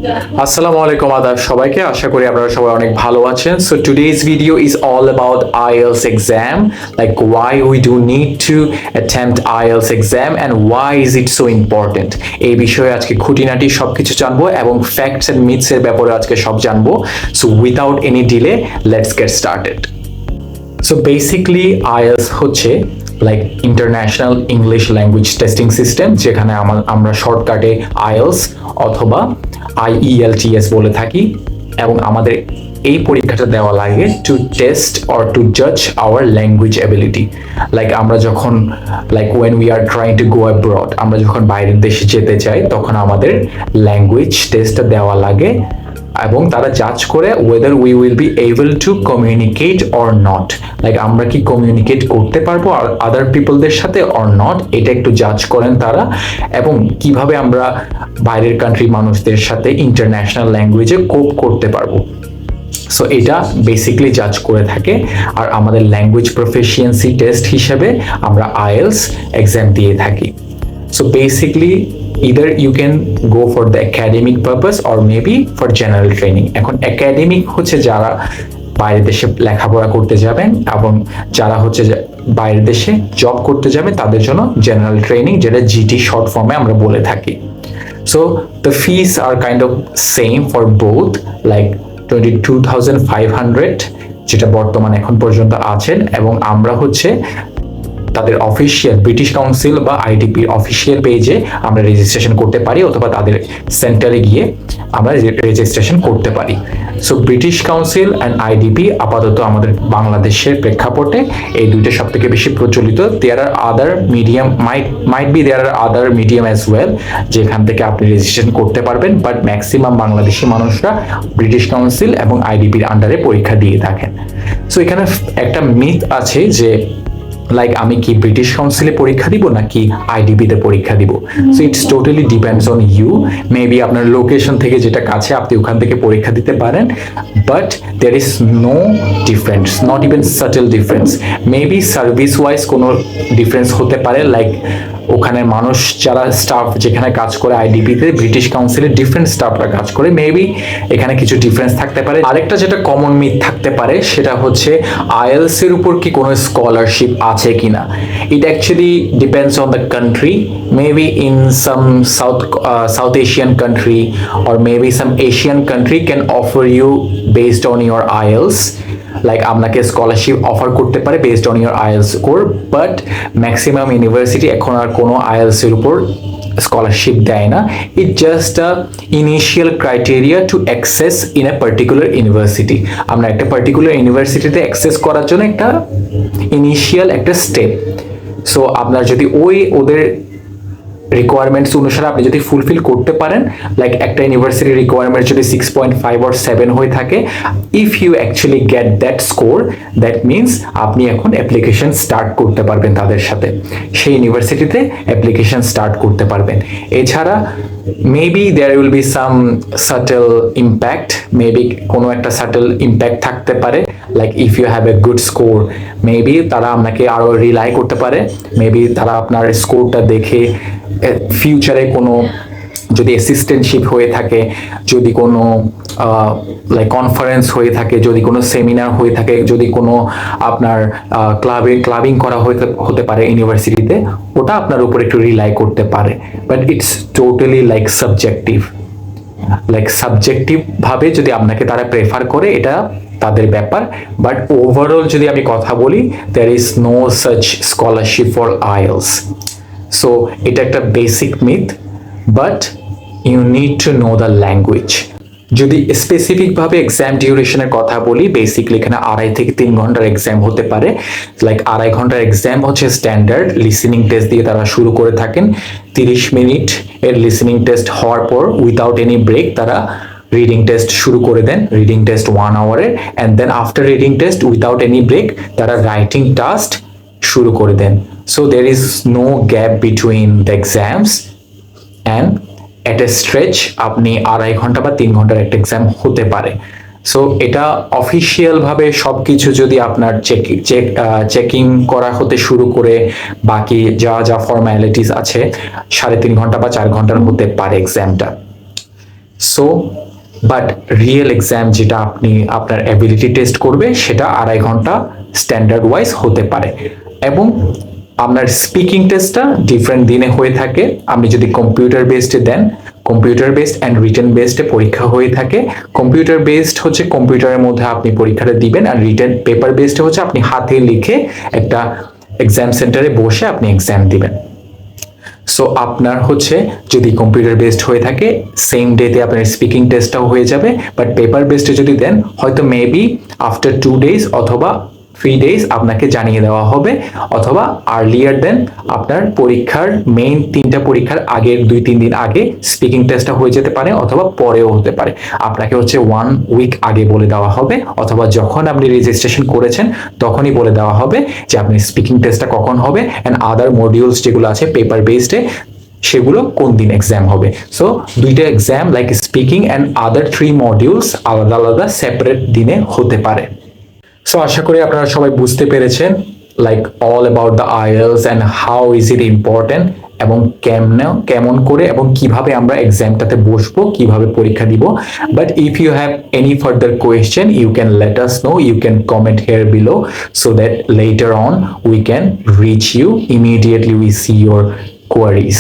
আসসালামু আলাইকুম আদাব সবাইকে, আশা করি আপনারা সবাই অনেক ভালো আছেন। So today's video is all about IELTS exam, like why we do need to attempt IELTS exam and why is it so important। এই বিষয়ে আজকে খুঁটিনাটি সবকিছু জানবো এবং ফ্যাক্টস এন্ড মিথস এর ব্যাপারে আজকে সব জানবো। So without any delay let's get started. So basically IELTS হচ্ছে like international English language testing system, যেখানে আমরা শর্টকাটে IELTS অথবা IELTS বলে থাকি, এবং আমাদের এই পরীক্ষাটা দেওয়া লাগে টু টেস্ট অর টু জাজ আওয়ার ল্যাঙ্গুয়েজ অ্যাবিলিটি। লাইক আমরা যখন when we are trying to go abroad, আমরা যখন বাইরের দেশে যেতে চাই তখন আমাদের ল্যাঙ্গুয়েজ টেস্টটা দেওয়া লাগে এবং তারা জাজ করে weather we will be able to communicate or not, like আমরা কি কমিউনিকেট করতে পারবো আর আদার পিপলদের সাথে অর নট, এটা একটু জাজ করেন তারা, এবং কিভাবে আমরা বাইরের কান্ট্রি মানুষদের সাথে ইন্টারন্যাশনাল ল্যাঙ্গুয়েজে কোপ করতে পারবো। সো এটা বেসিকলি জাজ করে থাকে, আর আমাদের ল্যাঙ্গুয়েজ প্রফিসিয়েন্সি টেস্ট হিসেবে আমরা IELTS এক্সাম দিয়ে থাকি। So basically either you can go for the academic purpose or maybe for general training। এখন একাডেমিক হচ্ছে যারা বাইরের দেশে লেখাপড়া করতে যাবেন এবং যারা হচ্ছে বাইরের দেশে জব করতে যাবেন তাদের জন্য জেনারেল ট্রেনিং, যেটা GT শর্ট ফর্মে আমরা বলে থাকি। So the fees are kind of same for both, like 22,500 যেটা বর্তমান এখন পর্যন্ত আছেন, এবং আমরা হচ্ছে তাদের অফিসিয়াল ব্রিটিশ কাউন্সিল বা IDP অফিসিয়াল পেজে আমরা রেজিস্ট্রেশন করতে পারি, অথবা তাদের সেন্টারে গিয়ে আমরা রেজিস্ট্রেশন করতে পারি। So British council and IDP আপাতত আমাদের বাংলাদেশের প্রেক্ষাপটে এই দুইটা সব থেকে বেশি প্রচলিত। There are other medium, might be there are other medium as well, যেখান থেকে আপনি রেজিস্ট্রেশন করতে পারবেন, বাট ম্যাক্সিমাম বাংলাদেশি মানুষরা ব্রিটিশ কাউন্সিল এবং IDPর আন্ডারে পরীক্ষা দিয়ে থাকেন। সো এখানে একটা মিথ আছে যে লাইক আমি কি ব্রিটিশ কাউন্সিলে পরীক্ষা দিব নাকি IDPতে পরীক্ষা দিব। So it's totally depends on you. Maybe আপনার লোকেশন থেকে যেটা কাছে আপনি ওখান থেকে পরীক্ষা দিতে পারেন, but there is no difference, not even subtle difference. Maybe service wise কোনো ডিফারেন্স হতে পারে, লাইক ওখানে মানুষ যারা স্টাফ যেখানে কাজ করে IDPতে ব্রিটিশ কাউন্সিলে ডিফারেন্ট স্টাফরা কাজ করে, মেবি এখানে কিছু ডিফারেন্স থাকতে পারে। আরেকটা যেটা কমন মিথ থাকতে পারে সেটা হচ্ছে IELTS এর উপর কি কোনো স্কলারশিপ আছে কিনা। It actually depends on the country, maybe in some south Asian country or maybe some Asian country can offer you based on your IELTS, like আপনাকে স্কলারশিপ অফার করতে পারে based on your IELTS score, but maximum university এখন আর কোনো IELTS এর উপর scholarship দেয় না। It just a initial criteria to access in a particular university. আমরা একটা পার্টিকুলার ইউনিভার্সিটিতে অ্যাক্সেস করার জন্য একটা ইনিশিয়াল একটা স্টেপ। সো আপনার যদি ওদের রিকোয়ারমেন্টস অনুসারে আপনি যদি ফুলফিল করতে পারেন, লাইক একটা ইউনিভার্সিটির রিকোয়ারমেন্ট যদি 6.5 or 7 হয়ে থাকে, if you actually get that score, that means আপনি এখন অ্যাপ্লিকেশন স্টার্ট করতে পারবেন তাদের সাথে, সেই ইউনিভার্সিটিতে অ্যাপ্লিকেশন স্টার্ট করতে পারবেন। এছাড়া maybe there will be some subtle impact, maybe কোনো একটা সাটেল ইম্প্যাক্ট থাকতে পারে, like if you have a good score, maybe তারা আপনাকে আরও রিলাই করতে পারে, মেবি তারা আপনার স্কোরটা দেখে ফিউচারে কোনো যদি অ্যাসিস্ট্যান্টশিপ হয়ে থাকে, যদি কোনো লাইক কনফারেন্স হয়ে থাকে, যদি কোনো সেমিনার হয়ে থাকে, যদি কোনো আপনার ক্লাবিং করা হতে পারে ইউনিভার্সিটিতে, ওটা আপনার উপর একটু রিলাই করতে পারে। But it's totally like subjective ভাবে যদি আপনাকে তারা প্রেফার করে, এটা তাদের ব্যাপার। বাট ওভারঅল যদি আমি কথা বলি, there is no such scholarship for IELTS। So এটা একটা basic myth, but you need to know the language. যদি স্পেসিফিকভাবে এক্সাম ডিউরেশনের কথা বলি, বেসিকলি এখানে 2.5 থেকে 3 ঘন্টার এক্সাম হতে পারে। লাইক 2.5 ঘন্টার এক্সাম হচ্ছে স্ট্যান্ডার্ড। লিসেনিং টেস্ট দিয়ে তারা শুরু করে থাকেন, 30 মিনিট এর লিসেনিং টেস্ট হওয়ার পর উইদাউট এনি ব্রেক তারা রিডিং টেস্ট শুরু করে দেন, রিডিং টেস্ট 1 আওয়ারের, and then after reading test without any break তারা রাইটিং টাস্ক শুরু করে দেন। So there is no gap between the exams, and at a stretch আপনি 2.5 ঘন্টা বা 3 ঘন্টার একটা এক্সাম হতে পারে। সো এটা অফিসিয়াল ভাবে সবকিছু যদি আপনার চেকিং করা হতে শুরু করে বাকি যা যা ফর্মালিটিস আছে 3.5 ঘন্টা বা 4 ঘন্টার হতে পারে এক্সামটা। সো বাট রিয়েল এক্সাম যেটা আপনি আপনার অ্যাবিলিটি টেস্ট করবে সেটা 2.5 ঘন্টা স্ট্যান্ডার্ড ওয়াইজ হতে পারে। এবং আপনার স্পিকিং টেস্টটা ডিফারেন্ট দিনে হয়ে থাকে। আপনি যদি কম্পিউটার বেসডে দেন, কম্পিউটার বেসড অ্যান্ড রিটেন বেসডে পরীক্ষা হয়ে থাকে। কম্পিউটার বেসড হচ্ছে কম্পিউটারের মধ্যে আপনি পরীক্ষাটা দিবেন, আর রিটেন পেপার বেসডে হচ্ছে আপনি হাতে লিখে একটা এক্সাম সেন্টারে বসে আপনি এক্সাম দিবেন। সো আপনার হচ্ছে যদি কম্পিউটার বেসড হয়ে থাকে সেম ডেতে আপনার স্পিকিং টেস্টটাও হয়ে যাবে, বাট পেপার বেসডে যদি দেন হয়তো মেবি আফটার 2 days অথবা 3 days আপনাকে জানিয়ে দেওয়া হবে, অথবা আর্লিয়ার দেন আপনার পরীক্ষার মেইন 3টা পরীক্ষার আগের 2-3 দিন আগে স্পিকিং টেস্টটা হয়ে যেতে পারে, অথবা পরেও হতে পারে। আপনাকে হচ্ছে 1 week আগে বলে দেওয়া হবে, অথবা যখন আপনি রেজিস্ট্রেশন করেছেন তখনই বলে দেওয়া হবে যে আপনি স্পিকিং টেস্টটা কখন হবে অ্যান্ড আদার মডিউলস যেগুলো আছে পেপার বেসডে সেগুলো কোন দিন এক্সাম হবে। সো 2টা exam like speaking and other 3 modules আলাদা আলাদা সেপারেট দিনে হতে পারে। সো আশা করি আপনারা সবাই বুঝতে পেরেছেন like all about the IELTS and how is it important, এবং কেমন করে এবং কিভাবে আমরা এক্সামটাতে বসবো, কিভাবে পরীক্ষা দিব। But if you have any further question you can let us know, you can comment here below so that later on we can reach you immediately we see your queries.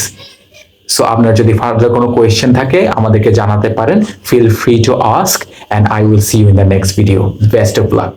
So আপনার যদি further কোনো question থাকে আমাদেরকে জানাতে পারেন, feel free to ask and I will see you in the next video. Best of lakh.